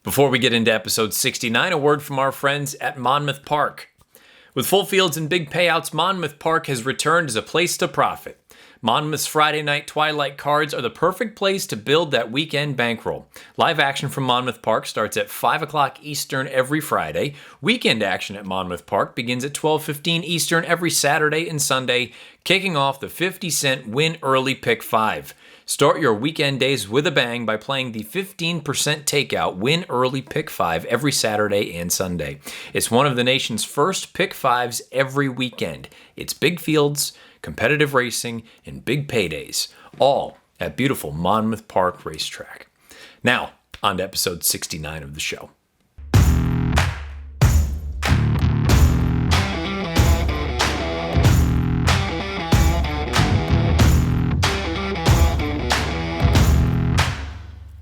Before we get into episode 69, a word from our friends at Monmouth Park. With full fields and big payouts, Monmouth Park has returned as a place to profit. Monmouth's Friday night twilight cards are the perfect place to build that weekend bankroll. Live action from Monmouth Park starts at 5 o'clock Eastern every Friday. Weekend action at Monmouth Park begins at 12:15 Eastern every Saturday and Sunday, kicking off the 50-cent Win Early Pick 5. Start your weekend days with a bang by playing the 15% takeout Win Early Pick 5 every Saturday and Sunday. It's one of the nation's first Pick 5s every weekend. It's big fields, competitive racing, and big paydays, all at beautiful Monmouth Park Racetrack. Now, on to episode 69 of the show.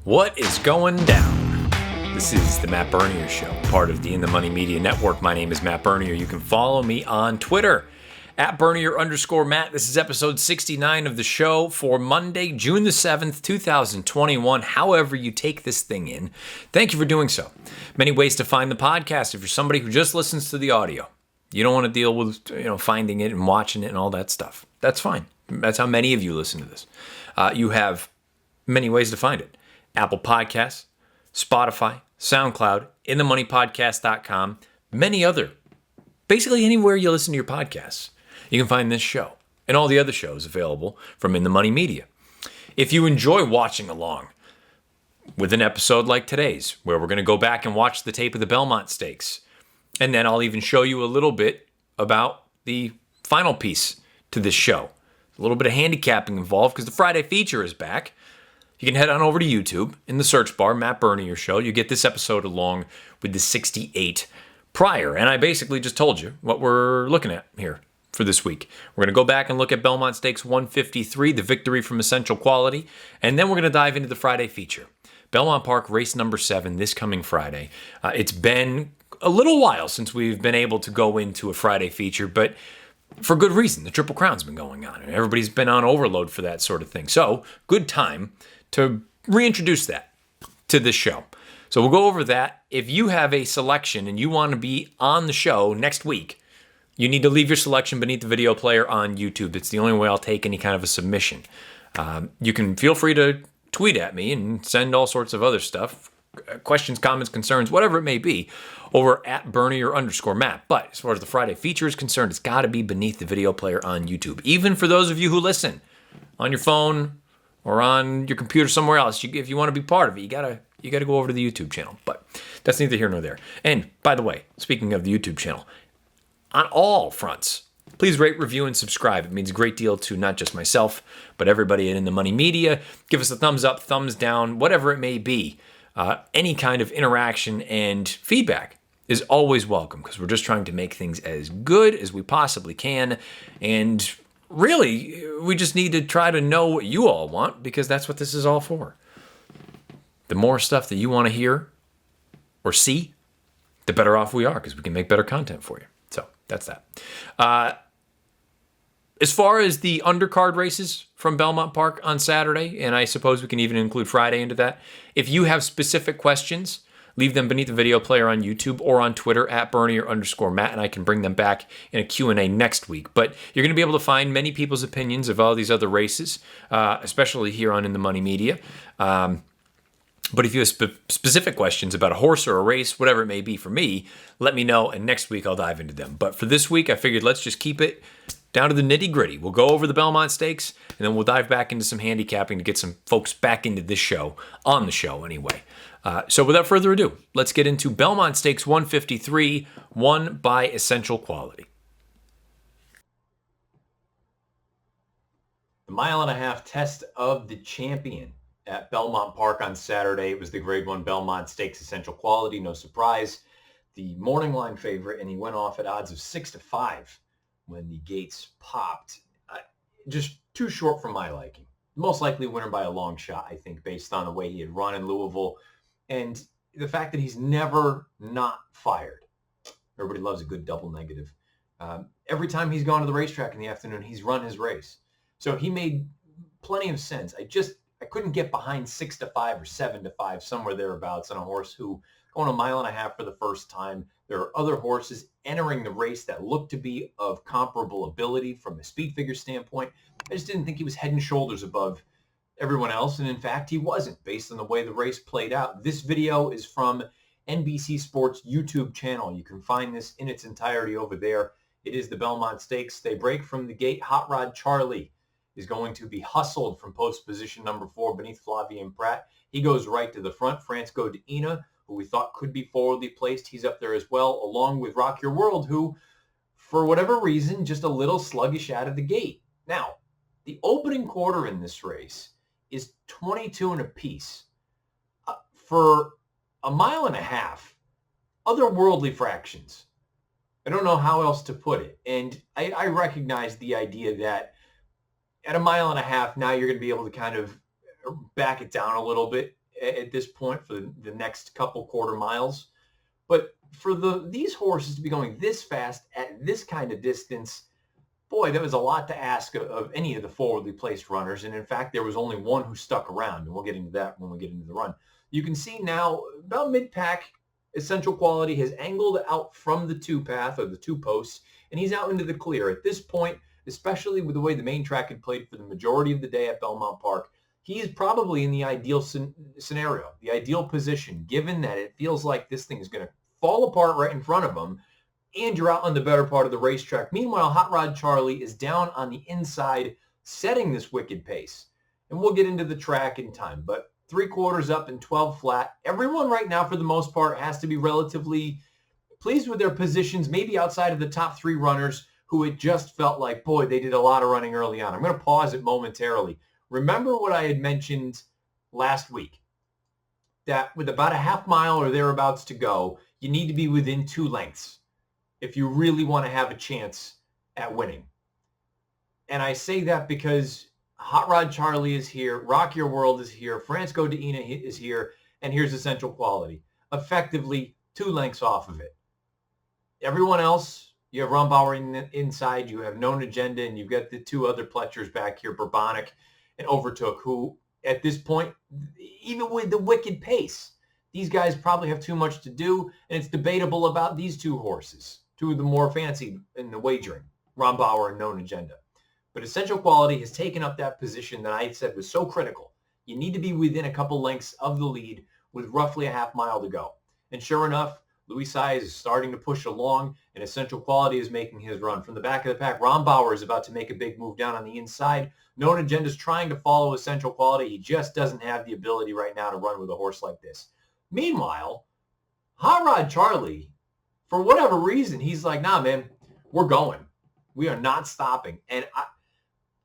What is going down? This is the Matt Bernier Show, part of the In the Money Media Network. My name is Matt Bernier. You can follow me on Twitter at Bernier_Matt. This is episode 69 of the show for Monday, June the 7th, 2021. However you take this thing in, thank you for doing so. Many ways to find the podcast if you're somebody who just listens to the audio. You don't want to deal with finding it and watching it and all that stuff. That's fine. That's how many of you listen to this. You have many ways to find it. Apple Podcasts, Spotify, SoundCloud, InTheMoneyPodcast.com, many other. Basically anywhere you listen to your podcasts, you can find this show and all the other shows available from In the Money Media. If you enjoy watching along with an episode like today's, where we're going to go back and watch the tape of the Belmont Stakes, and then I'll even show you a little bit about the final piece to this show. A little bit of handicapping involved because the Friday feature is back. You can head on over to YouTube in the search bar, Matt Bernier Show. You get this episode along with the 68 prior. And I basically just told you what we're looking at here for this week. We're going to go back and look at Belmont Stakes 153, the victory from Essential Quality. And then we're going to dive into the Friday feature. Belmont Park race number 7 this coming Friday. It's been a little while since we've been able to go into a Friday feature, but for good reason. The Triple Crown's been going on, and everybody's been on overload for that sort of thing. So, good time to reintroduce that to this show. So we'll go over that. If you have a selection and you want to be on the show next week, you need to leave your selection beneath the video player on YouTube. It's the only way I'll take any kind of a submission. You can feel free to tweet at me and send all sorts of other stuff, questions, comments, concerns, whatever it may be, over at Bernier_Matt. But as far as the Friday feature is concerned, it's got to be beneath the video player on YouTube. Even for those of you who listen on your phone or on your computer somewhere else, if you want to be part of it, you gotta go over to the YouTube channel. But that's neither here nor there. And by the way, speaking of the YouTube channel, on all fronts, please rate, review, and subscribe. It means a great deal to not just myself, but everybody in the Money Media. Give us a thumbs up, thumbs down, whatever it may be. Any kind of interaction and feedback is always welcome because we're just trying to make things as good as we possibly can. And really, we just need to try to know what you all want because that's what this is all for. The more stuff that you want to hear or see, the better off we are because we can make better content for you. So that's that. As far as the undercard races from Belmont Park on Saturday, and I suppose we can even include Friday into that, if you have specific questions, leave them beneath the video player on YouTube or on Twitter at Bernier_Matt, and I can bring them back in a Q&A next week. But you're going to be able to find many people's opinions of all these other races, especially here on In the Money Media. But if you have specific questions about a horse or a race, whatever it may be for me, let me know, and next week I'll dive into them. But for this week, I figured let's just keep it down to the nitty-gritty. We'll go over the Belmont Stakes, and then we'll dive back into some handicapping to get some folks back into this show, on the show anyway. So without further ado, let's get into Belmont Stakes 153, won by Essential Quality. The 1.5-mile test of the champion at Belmont Park on Saturday. It was the Grade 1 Belmont Stakes Essential Quality, no surprise. The morning line favorite, and he went off at odds of 6-5 when the gates popped. Just too short for my liking. Most likely winner by a long shot, I think, based on the way he had run in Louisville. And the fact that he's never not fired. Everybody loves a good double negative. Every time he's gone to the racetrack in the afternoon, he's run his race. So he made plenty of sense. I couldn't get behind 6-5 or 7-5, somewhere thereabouts, on a horse who going a mile and a half for the first time. There are other horses entering the race that look to be of comparable ability from a speed figure standpoint. I just didn't think he was head and shoulders above everyone else. And in fact, he wasn't, based on the way the race played out. This video is from NBC Sports YouTube channel. You can find this in its entirety over there. It is the Belmont Stakes. They break from the gate. Hot Rod Charlie is going to be hustled from post position number 4 beneath Flavien Prat. He goes right to the front. Francisco de Ina, who we thought could be forwardly placed, he's up there as well, along with Rock Your World, who, for whatever reason, just a little sluggish out of the gate. Now, the opening quarter in this race is 22 and a piece. For a mile and a half, otherworldly fractions. I don't know how else to put it. And I recognize the idea that at a mile and a half, now you're going to be able to kind of back it down a little bit at this point for the next couple quarter miles. But for these horses to be going this fast at this kind of distance, boy, that was a lot to ask of any of the forwardly placed runners. And in fact, there was only one who stuck around, and we'll get into that when we get into the run. You can see now about mid-pack, Essential Quality has angled out from the 2-path or the 2 posts, and he's out into the clear. At this point, especially with the way the main track had played for the majority of the day at Belmont Park, he is probably in the ideal scenario, the ideal position, given that it feels like this thing is going to fall apart right in front of him, and you're out on the better part of the racetrack. Meanwhile, Hot Rod Charlie is down on the inside, setting this wicked pace. And we'll get into the track in time, but 3/4 up and 12 flat. Everyone right now, for the most part, has to be relatively pleased with their positions, maybe outside of the top 3 runners who it just felt like, boy, they did a lot of running early on. I'm going to pause it momentarily. Remember what I had mentioned last week, that with about a half mile or thereabouts to go, you need to be within 2 lengths if you really want to have a chance at winning. And I say that because Hot Rod Charlie is here, Rock Your World is here, Francisco de Ina is here, and here's Essential Quality. Effectively 2 lengths off of it. Everyone else, you have Rombauer inside, you have Known Agenda, and you've got the 2 other pletchers back here, Bourbonic and Overtook, who at this point, even with the wicked pace, these guys probably have too much to do, and it's debatable about these 2 horses, 2 of the more fancy in the wagering, Rombauer and Known Agenda. But Essential Quality has taken up that position that I said was so critical. You need to be within a couple lengths of the lead with roughly a half mile to go. And sure enough, Louis Saez is starting to push along, and Essential Quality is making his run. From the back of the pack, Rombauer is about to make a big move down on the inside. Known Agenda is trying to follow Essential Quality. He just doesn't have the ability right now to run with a horse like this. Meanwhile, Hot Rod Charlie, for whatever reason, he's like, nah, man, we're going. We are not stopping. And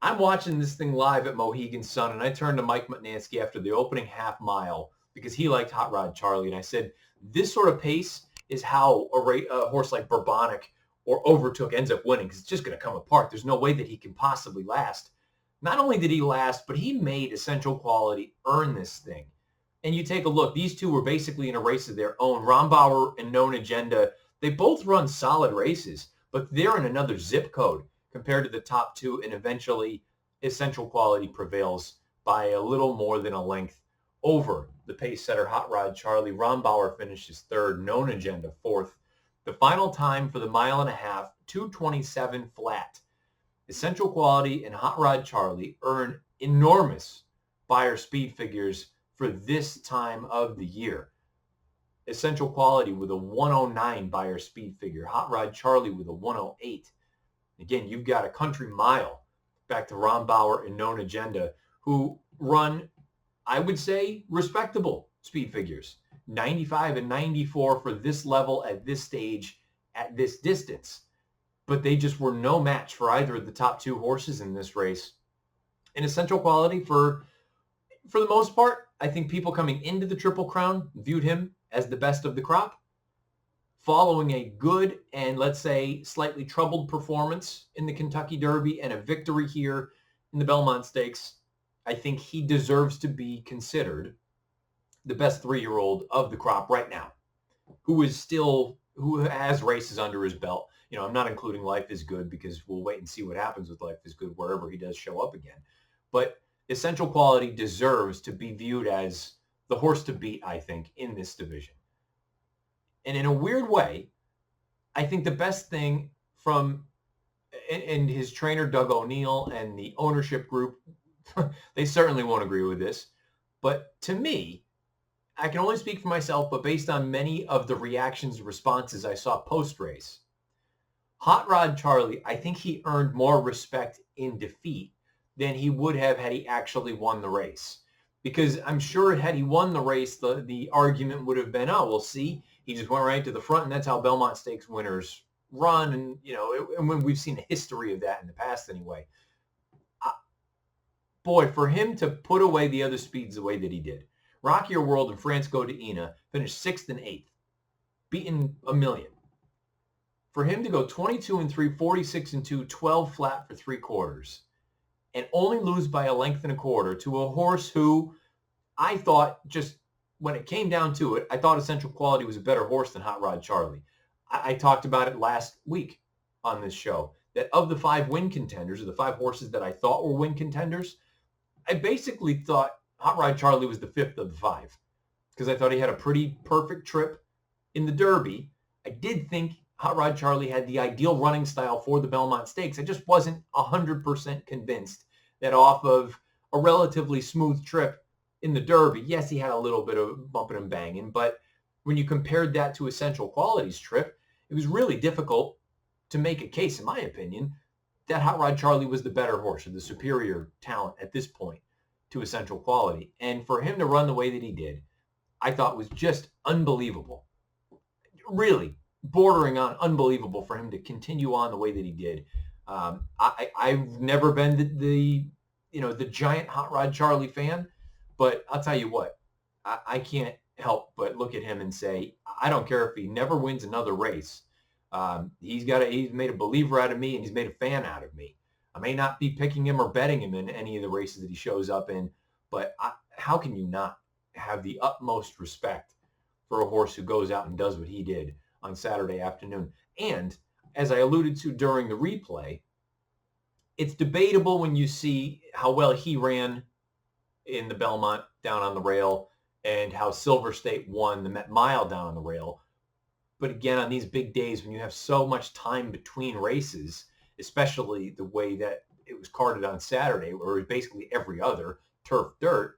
I'm watching this thing live at Mohegan Sun, and I turned to Mike Mutnansky after the opening half mile because he liked Hot Rod Charlie. And I said, this sort of pace is how a horse like Bourbonic or Overtook ends up winning, because it's just going to come apart. There's no way that he can possibly last. Not only did he last, but he made Essential Quality earn this thing. And you take a look, these 2 were basically in a race of their own. Rombauer and Known Agenda, they both run solid races, but they're in another zip code compared to the top 2, and eventually Essential Quality prevails by a little more than a length over the pace setter Hot Rod Charlie. Rombauer finishes 3rd, Known Agenda 4th. The final time for the mile and a half, 2:27 flat. Essential Quality and Hot Rod Charlie earn enormous buyer speed figures for this time of the year. Essential Quality with a 109 buyer speed figure. Hot Rod Charlie with a 108. Again, you've got a country mile back to Rombauer and Known Agenda, who run, I would say, respectable speed figures. 95 and 94 for this level at this stage, at this distance. But they just were no match for either of the top 2 horses in this race. And Essential Quality, for the most part, I think people coming into the Triple Crown viewed him as the best of the crop. Following a good and, let's say, slightly troubled performance in the Kentucky Derby and a victory here in the Belmont Stakes, I think he deserves to be considered the best 3-year-old of the crop right now, who has races under his belt. You know, I'm not including Life is Good because we'll wait and see what happens with Life is Good wherever he does show up again. But Essential Quality deserves to be viewed as the horse to beat, I think, in this division. And in a weird way, I think the best thing from and his trainer, Doug O'Neill, and the ownership group, they certainly won't agree with this. But to me, I can only speak for myself, but based on many of the reactions and responses I saw post-race, Hot Rod Charlie, I think he earned more respect in defeat than he would have had he actually won the race. Because I'm sure had he won the race, the argument would have been, oh, well, see, he just went right to the front, and that's how Belmont Stakes winners run. And, and when we've seen a history of that in the past anyway. Boy, for him to put away the other speeds the way that he did. Rock Your World and Francisco de Ina finished 6th and 8th, beating a million. For him to go 22-3, 46-2, 12 flat for 3/4, and only lose by a length and a quarter to a horse who I thought, just when it came down to it, I thought Essential Quality was a better horse than Hot Rod Charlie. I talked about it last week on this show, that of the 5 win contenders, or the 5 horses that I thought were win contenders, I basically thought Hot Rod Charlie was the 5th of the 5, because I thought he had a pretty perfect trip in the Derby. I did think Hot Rod Charlie had the ideal running style for the Belmont Stakes. I just wasn't 100% convinced that off of a relatively smooth trip in the Derby, yes, he had a little bit of bumping and banging, but when you compared that to Essential Quality's trip, it was really difficult to make a case, in my opinion, that Hot Rod Charlie was the better horse, or the superior talent at this point to Essential Quality. And for him to run the way that he did, I thought was just unbelievable. Really bordering on unbelievable for him to continue on the way that he did. I've never been the giant Hot Rod Charlie fan, but I'll tell you what, I can't help but look at him and say, I don't care if he never wins another race. He's made a believer out of me, and he's made a fan out of me. I may not be picking him or betting him in any of the races that he shows up in, but how can you not have the utmost respect for a horse who goes out and does what he did on Saturday afternoon? And as I alluded to during the replay, it's debatable when you see how well he ran in the Belmont down on the rail and how Silver State won the Met Mile down on the rail. But again, on these big days when you have so much time between races, especially the way that it was carded on Saturday, where it was basically every other turf dirt,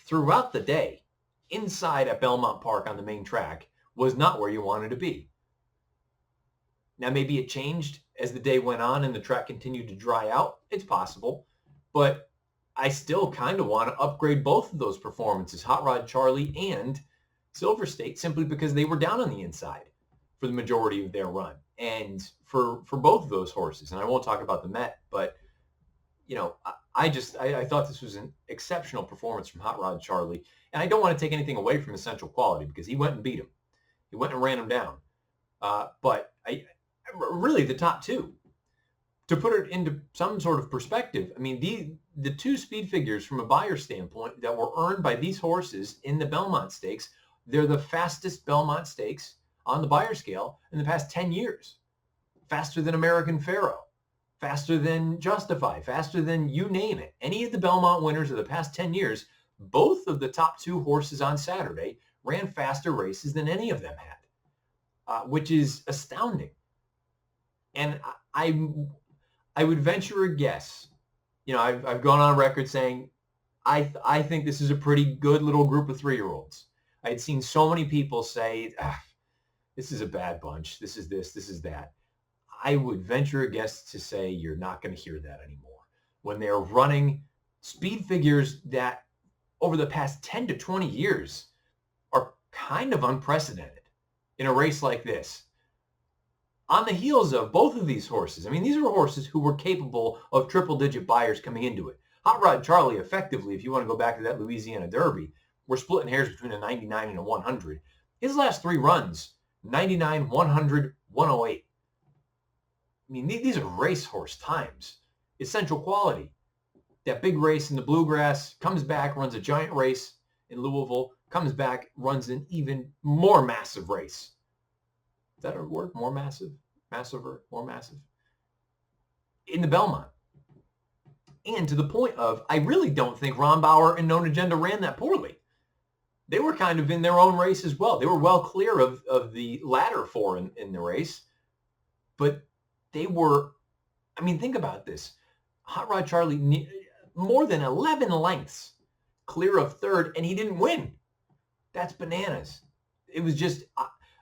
throughout the day, inside at Belmont Park on the main track was not where you wanted to be. Now, maybe it changed as the day went on and the track continued to dry out. It's possible. But I still kind of want to upgrade both of those performances, Hot Rod Charlie and Silver State, simply because they were down on the inside for the majority of their run. And for both of those horses, and I won't talk about the Met, but, I thought this was an exceptional performance from Hot Rod Charlie. And I don't want to take anything away from Essential Quality, because he went and beat him. He went and ran him down. But really the top 2, to put it into some sort of perspective, I mean, the 2 speed figures from a buyer standpoint that were earned by these horses in the Belmont Stakes, they're the fastest Belmont Stakes on the buyer scale in the past 10 years. Faster than American Pharoah, faster than Justify, faster than you name it. Any of the Belmont winners of the past 10 years, both of the top 2 horses on Saturday ran faster races than any of them had, which is astounding. And I would venture a guess, I've gone on record saying I think this is a pretty good little group of 3-year-olds. I had seen so many people say, this is a bad bunch. This is this is that. I would venture a guess to say you're not going to hear that anymore. When they're running speed figures that over the past 10 to 20 years are kind of unprecedented in a race like this. On the heels of both of these horses, I mean, these are horses who were capable of triple-digit buyers coming into it. Hot Rod Charlie, effectively, if you want to go back to that Louisiana Derby, we're splitting hairs between a 99 and a 100. His last 3 runs, 99, 100, 108. I mean, these are racehorse times. Essential Quality, that big race in the Bluegrass, comes back, runs a giant race in Louisville, comes back, runs an even more massive race. Is that a word? More massive? Massiver? More massive? In the Belmont. And to the point of, I really don't think Rombauer and Known Agenda ran that poorly. They were kind of in their own race as well. They were well clear of the latter four in the race. But they were, I mean, think about this. Hot Rod Charlie, more than 11 lengths clear of third, and he didn't win. That's bananas. It was just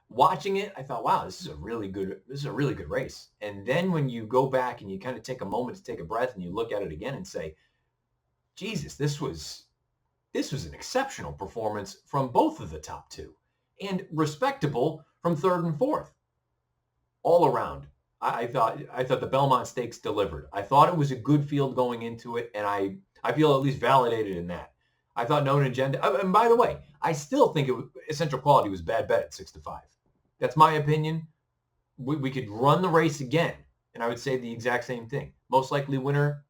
watching it. I thought, wow, this is a really good race. And then when you go back and you kind of take a moment to take a breath and you look at it again and say, Jesus, this was an exceptional performance from both of the top two, and respectable from third and fourth. All around, I thought the Belmont Stakes delivered. I thought it was a good field going into it, and I feel at least validated in that. I thought Known Agenda, and by the way, I still think Essential Quality was a bad bet at 6-5. That's my opinion. We could run the race again, and I would say the exact same thing. Most likely winner,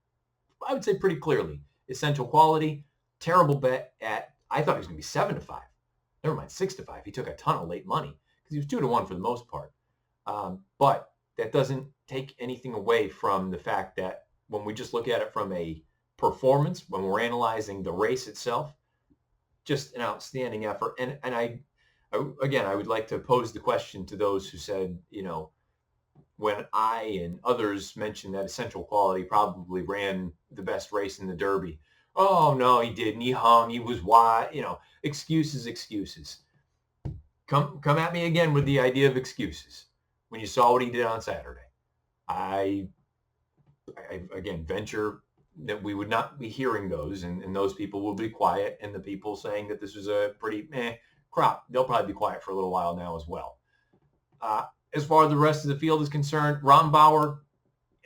I would say pretty clearly, Essential Quality. Terrible bet at, I thought he was going to be 7-5. Never mind, 6-5. He took a ton of late money because he was 2-1 for the most part. But that doesn't take anything away from the fact that when we just look at it from a performance, when we're analyzing the race itself, just an outstanding effort. And I would like to pose the question to those who said, when I and others mentioned that Essential Quality probably ran the best race in the Derby. Oh, no, he didn't. He hung. He was wide. Excuses. Come at me again with the idea of excuses when you saw what he did on Saturday. I again venture that we would not be hearing those, and those people will be quiet, and the people saying that this was a pretty crop, they'll probably be quiet for a little while now as well. As far as the rest of the field is concerned, Rombauer,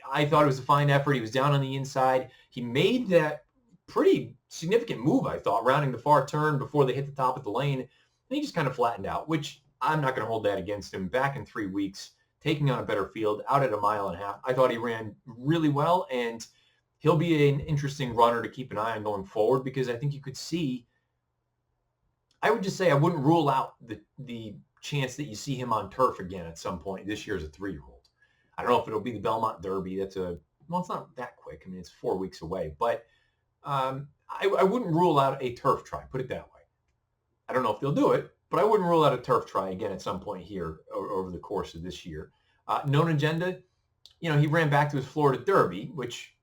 I thought it was a fine effort. He was down on the inside. He made that pretty significant move, I thought, rounding the far turn before they hit the top of the lane. And he just kind of flattened out, which I'm not going to hold that against him. Back in 3 weeks, taking on a better field, out at 1.5 miles, I thought he ran really well, and he'll be an interesting runner to keep an eye on going forward, because I think you could see, I would just say I wouldn't rule out the chance that you see him on turf again at some point this year as a 3-year-old. I don't know if it'll be the Belmont Derby. It's not that quick. I mean, it's 4 weeks away, but I wouldn't rule out a turf try, put it that way. I don't know if they'll do it, but I wouldn't rule out a turf try again at some point here over the course of this year. Known Agenda, he ran back to his Florida Derby, which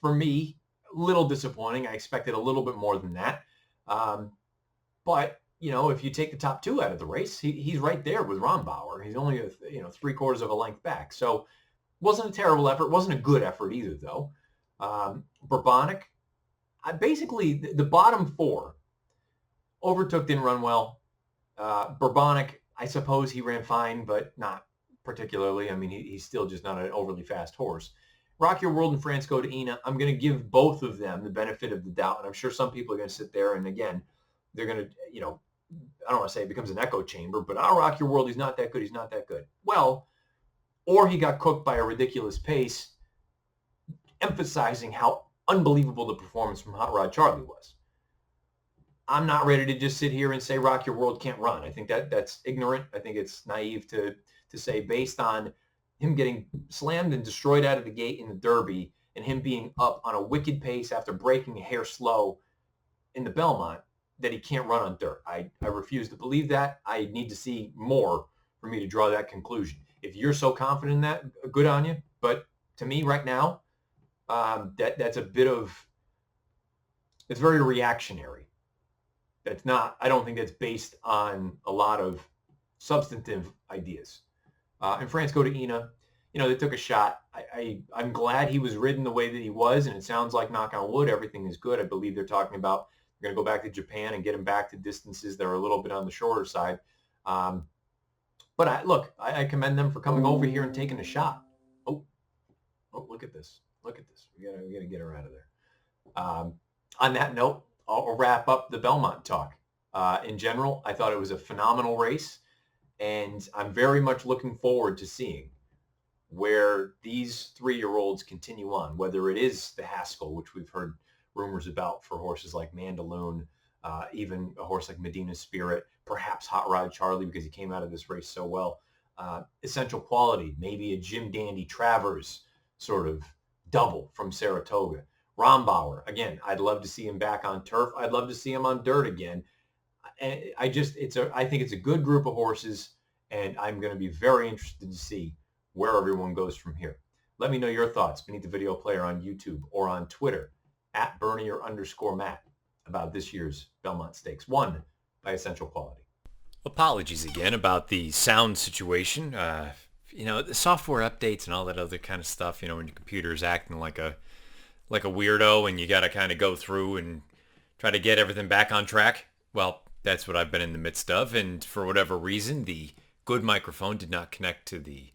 for me, a little disappointing. I expected a little bit more than that. But, if you take the top two out of the race, he's right there with Rombauer. He's only 3/4 of a length back. So wasn't a terrible effort. Wasn't a good effort either, though. Bourbonic, basically the bottom four. Overtook, didn't run well. Bourbonic, I suppose he ran fine, but not particularly. I mean, he's still just not an overly fast horse. Rock Your World and Francisco de Ina, I'm going to give both of them the benefit of the doubt. And I'm sure some people are going to sit there and, again, they're going to, I don't want to say it becomes an echo chamber, but Rock Your World, he's not that good. He's not that good. Well, or he got cooked by a ridiculous pace, emphasizing how unbelievable the performance from Hot Rod Charlie was. I'm not ready to just sit here and say Rock Your World can't run. I think that's ignorant. I think it's naive to say, based on him getting slammed and destroyed out of the gate in the Derby and him being up on a wicked pace after breaking a hair slow in the Belmont, that he can't run on dirt. I refuse to believe that. I need to see more for me to draw that conclusion. If you're so confident in that, good on you. But to me right now, that's a bit of, it's very reactionary. That's not, I don't think that's based on a lot of substantive ideas. And Francisco de Ina, they took a shot. I'm glad he was ridden the way that he was, and it sounds like, knock on wood, everything is good. I believe they're talking about they're going to go back to Japan and get him back to distances that are a little bit on the shorter side. But I commend them for coming over here and taking a shot. Oh, look at this. We gotta get her out of there. On that note, I'll wrap up the Belmont talk. In general, I thought it was a phenomenal race, and I'm very much looking forward to seeing where these 3-year-olds continue on, whether it is the Haskell, which we've heard rumors about for horses like Mandaloon, even a horse like Medina Spirit, perhaps Hot Rod Charlie because he came out of this race so well. Essential Quality, maybe a Jim Dandy Travers sort of double from Saratoga. Rombauer, again, I'd love to see him back on turf. I'd love to see him on dirt again. And I think it's a good group of horses, and I'm going to be very interested to see where everyone goes from here. Let me know your thoughts beneath the video player on YouTube or on Twitter at Bernier_Matt about this year's Belmont Stakes, won by Essential Quality. Apologies again about the sound situation. The software updates and all that other kind of stuff, when your computer's acting like a weirdo and you got to kind of go through and try to get everything back on track. Well, that's what I've been in the midst of. And for whatever reason, the good microphone did not connect to the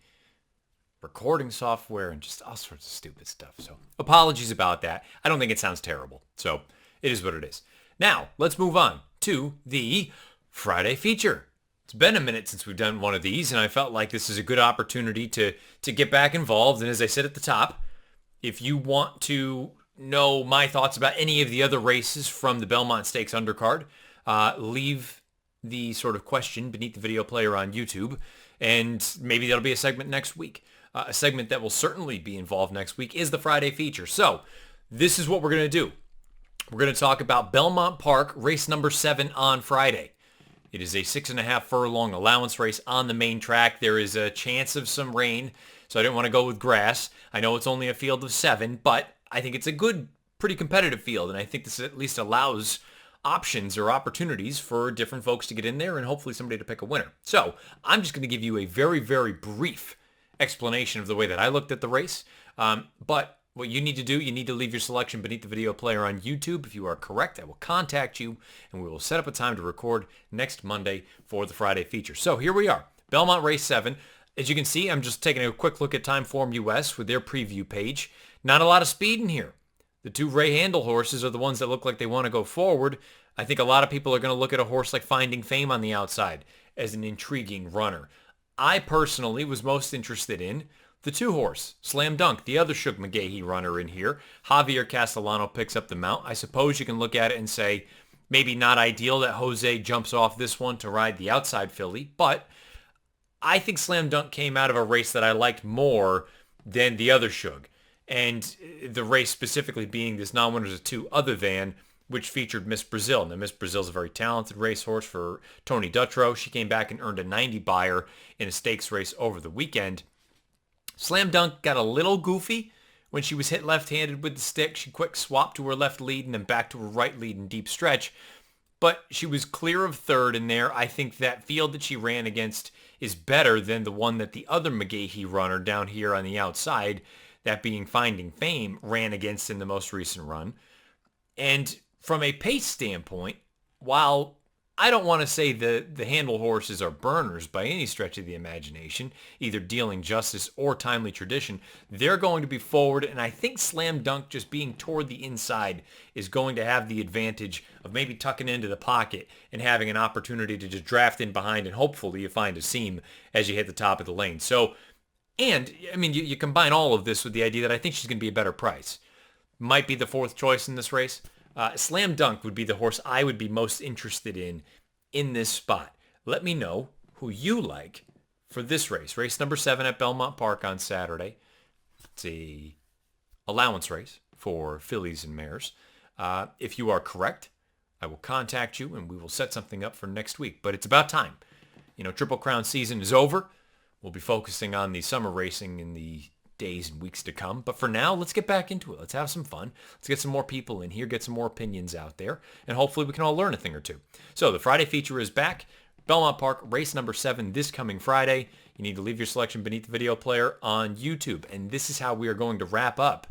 recording software and just all sorts of stupid stuff. So apologies about that. I don't think it sounds terrible. So it is what it is. Now, let's move on to the Friday feature. It's been a minute since we've done one of these, and I felt like this is a good opportunity to get back involved. And as I said at the top, if you want to know my thoughts about any of the other races from the Belmont Stakes undercard, leave the sort of question beneath the video player on YouTube, and maybe that'll be a segment next week. A segment that will certainly be involved next week is the Friday feature. So this is what we're going to do. We're going to talk about Belmont Park, race number 7 on Friday. It is a 6.5 furlong allowance race on the main track. There is a chance of some rain, so I didn't want to go with grass. I know it's only a field of 7, but I think it's a good, pretty competitive field, and I think this at least allows options or opportunities for different folks to get in there and hopefully somebody to pick a winner. So I'm just going to give you a very, very brief explanation of the way that I looked at the race. But what you need to do, you need to leave your selection beneath the video player on YouTube. If you are correct, I will contact you and we will set up a time to record next Monday for the Friday feature. So here we are, Belmont Race 7. As you can see, I'm just taking a quick look at Timeform US with their preview page. Not a lot of speed in here. The two Ray Handle horses are the ones that look like they want to go forward. I think a lot of people are going to look at a horse like Finding Fame on the outside as an intriguing runner. I personally was most interested in the 2-horse, Slam Dunk, the other Shug McGahee runner in here. Javier Castellano picks up the mount. I suppose you can look at it and say maybe not ideal that Jose jumps off this one to ride the outside filly, but I think Slam Dunk came out of a race that I liked more than the other Shug. And the race specifically being this non-winners of 2 other than, which featured Miss Brazil. Now, Miss Brazil's a very talented racehorse for Tony Dutrow. She came back and earned a 90 buyer in a stakes race over the weekend. Slam Dunk got a little goofy when she was hit left-handed with the stick. She quick swapped to her left lead and then back to her right lead in deep stretch. But she was clear of third in there. I think that field that she ran against is better than the one that the other McGahee runner down here on the outside, that being Finding Fame, ran against in the most recent run. And from a pace standpoint, while I don't want to say the handle horses are burners by any stretch of the imagination, either dealing justice or timely tradition, they're going to be forward, and I think Slam Dunk just being toward the inside is going to have the advantage of maybe tucking into the pocket and having an opportunity to just draft in behind, and hopefully you find a seam as you hit the top of the lane. So, and, I mean, you combine all of this with the idea that I think she's going to be a better price. Might be the 4th choice in this race. Slam Dunk would be the horse I would be most interested in this spot. Let me know who you like for this race. Race number 7 at Belmont Park on Saturday. It's a allowance race for fillies and mares. If you are correct, I will contact you and we will set something up for next week. But it's about time. Triple Crown season is over. We'll be focusing on the summer racing in the days and weeks to come. But for now, let's get back into it. Let's have some fun. Let's get some more people in here, get some more opinions out there, and hopefully we can all learn a thing or two. So the Friday feature is back. Belmont Park, race number 7 this coming Friday. You need to leave your selection beneath the video player on YouTube. And this is how we are going to wrap up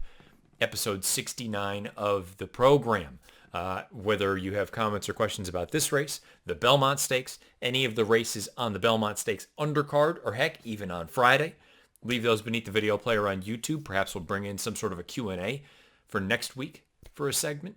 episode 69 of the program. Whether you have comments or questions about this race, the Belmont Stakes, any of the races on the Belmont Stakes undercard, or heck, even on Friday, leave those beneath the video player on YouTube. Perhaps we'll bring in some sort of a Q&A for next week for a segment.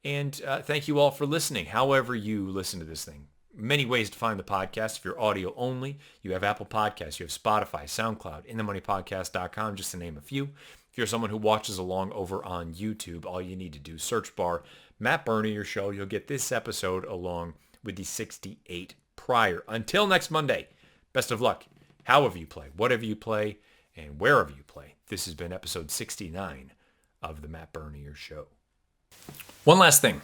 And thank you all for listening, however you listen to this thing. Many ways to find the podcast. If you're audio only, you have Apple Podcasts, you have Spotify, SoundCloud, InTheMoneyPodcast.com, just to name a few. If you're someone who watches along over on YouTube, all you need to do, search bar Matt Bernier Show. You'll get this episode along with the 68 prior. Until next Monday, best of luck. However you play, whatever you play, and wherever you play. This has been episode 69 of the Matt Bernier Show. One last thing.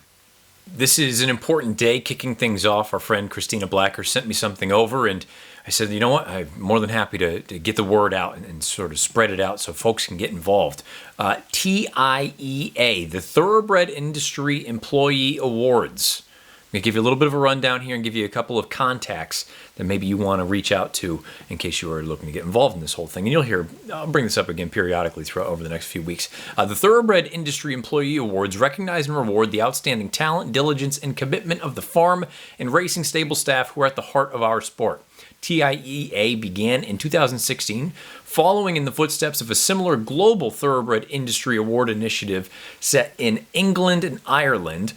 This is an important day, kicking things off. Our friend Christina Blacker sent me something over, and I said, you know what? I'm more than happy to get the word out and sort of spread it out so folks can get involved. TIEA, the Thoroughbred Industry Employee Awards. I'm going to give you a little bit of a rundown here and give you a couple of contacts that maybe you want to reach out to in case you are looking to get involved in this whole thing. And you'll hear, I'll bring this up again periodically over the next few weeks. The Thoroughbred Industry Employee Awards recognize and reward the outstanding talent, diligence, and commitment of the farm and racing stable staff who are at the heart of our sport. TIEA began in 2016, following in the footsteps of a similar global Thoroughbred Industry Award initiative set in England and Ireland,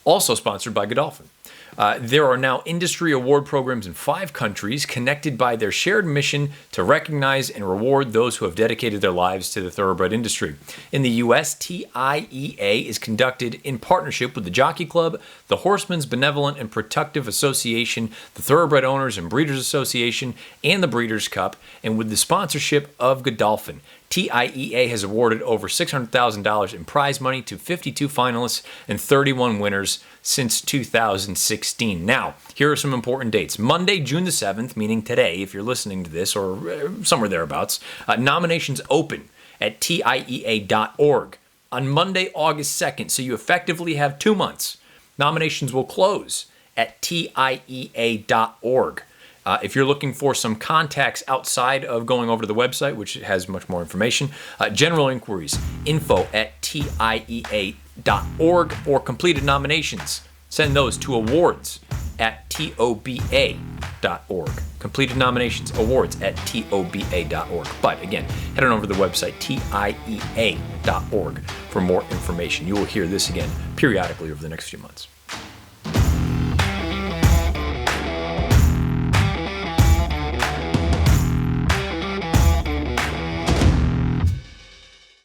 also sponsored by Godolphin. There are now industry award programs in 5 countries connected by their shared mission to recognize and reward those who have dedicated their lives to the thoroughbred industry. In the U.S., TIEA is conducted in partnership with the Jockey Club, the Horsemen's Benevolent and Protective Association, the Thoroughbred Owners and Breeders Association, and the Breeders' Cup, and with the sponsorship of Godolphin. TIEA has awarded over $600,000 in prize money to 52 finalists and 31 winners since 2016. Now, here are some important dates. Monday, June the 7th, meaning today, if you're listening to this, or somewhere thereabouts, nominations open at tiea.org. On Monday, August 2nd, so you effectively have 2 months, nominations will close at tiea.org. If you're looking for some contacts outside of going over to the website, which has much more information, general inquiries, info@tiea.org, or completed nominations, send those to awards@toba.org. Completed nominations, awards@toba.org. But again, head on over to the website, tiea.org, for more information. You will hear this again periodically over the next few months.